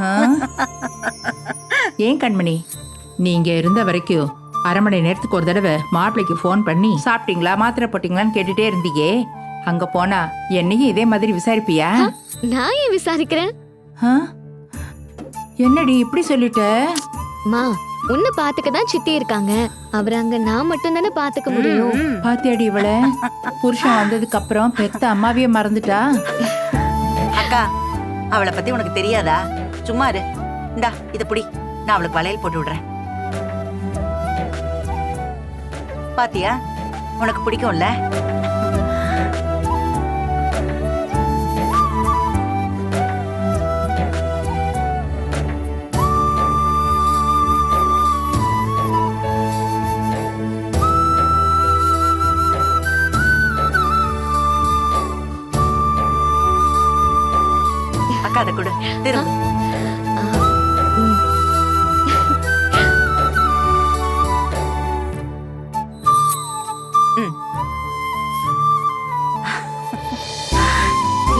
ஆ? ஏன் கண்மணி, நீங்க இருந்த வரைக்கும் அரை மணி நேரத்துக்கு ஒரு தடவை மாப்பிள்ளைக்கு ஃபோன் பண்ணி சாப்பிட்டீங்களா மாத்திரை போட்டீங்களான்னு கேட்டுட்டே இருந்தீங்க. அங்க போனா என்னையும் இதே மாதிரி விசாரிப்பியா? நான் ஏன் விசாரிக்கிறேன்? ஆ? என்னடி இப்படி சொல்லிட்ட? மா, உன்னை பாத்துக்க தான் சித்தி இருக்காங்க. அவர் அங்க நான் மட்டும் தானே பாத்துக்க முடியும். பாத்தியாடி இவள, புருஷன் வந்ததுக்கு அப்புறம் பெத்த அம்மாவையே மறந்துட்டா. அக்கா, அவளை பத்தி உனக்கு தெரியாதா? சும்மா இரு. இந்தா இத புடி, நான் அவளுக்கு வளையல் போட்டு விடுறேன். பாத்தியா, உனக்கு பிடிக்கும்ல? அக்கா அதை கொடு, திரும்ப.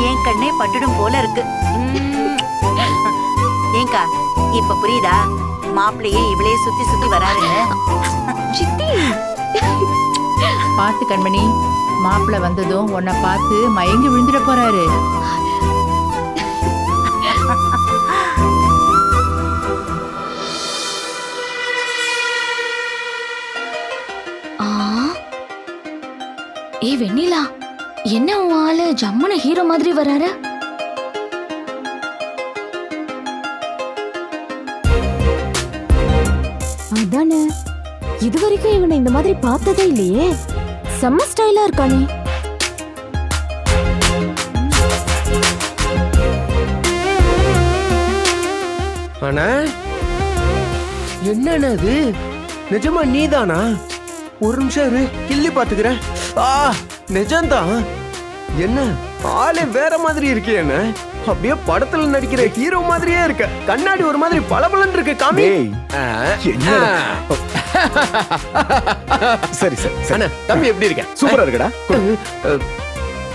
என் கண்ணே பட்டுடும் போல இருக்கு. ஏங்கா, இப்ப புரியுதா மாப்பிள்ளையே இவளே சுத்தி சுத்தி வராருன்னு? சித்தி, பாத்து கண்மணி, மாப்பிள்ளை வந்ததும் உன்னை பார்த்து மயங்கி விழுந்துட போறாரு. ஏ வெண்ணிலா, என்ன உன் ஆளு ஜம்முன ஹீரோ மாதிரி வராரு? அதானே, இதுவரைக்கும் இவனை இந்த மாதிரி பார்த்ததே இல்லையே. செம்ம ஸ்டைலா இருக்கானே. அண்ணா, என்னண்ணா இது? நிஜமா நீதானா? ஒரு நிமிஷம் இரு, கிள்ளி பாத்துக்கிறேன். நிஜம்தான். என்ன ஆளே வேற மாதிரி இருக்கே. என்ன அப்படியே படத்துல நடிக்கிற ஹீரோ மாதிரியே இருக்க. கண்ணாடி ஒரு மாதிரி பளபளன்னு இருக்கு. காமி. சரி சரி சரி. அண்ணா, தம்பி எப்படி இருக்க? சூப்பரா இருக்கடா.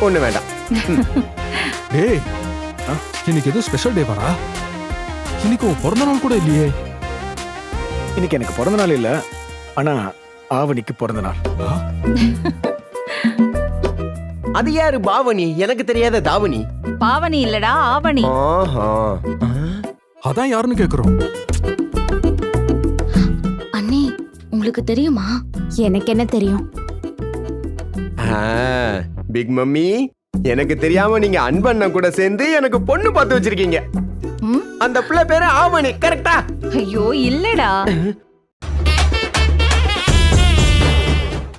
ஒண்ணு வேண்டாம். டேய், இன்னைக்கு ஏதோ ஸ்பெஷல் டே வரா? இன்னைக்கு உன் பிறந்த நாள் கூட இல்லையே. இன்னைக்கு எனக்கு பிறந்த நாள் இல்ல, ஆனா ஆவணிக்கு பிறந்த நாள். அது யாரு பாவனி? எனக்கு தெரியாத தாவணி. பாவனி இல்லடா, ஆவணி. ஆஹா. அதான் யாருன்னு கேக்குறோம். அண்ணி, உங்களுக்கு தெரியுமா? எனக்கு என்ன தெரியும்? பிக் மம்மி, எனக்கு தெரியாம நீங்க அன்பண்ணா கூட சேர்ந்து எனக்கு பொண்ணு பார்த்து வச்சிருக்கீங்க. அந்த பிள்ளை பேரு ஆவணி, கரெக்டா? ஐயோ இல்லடா,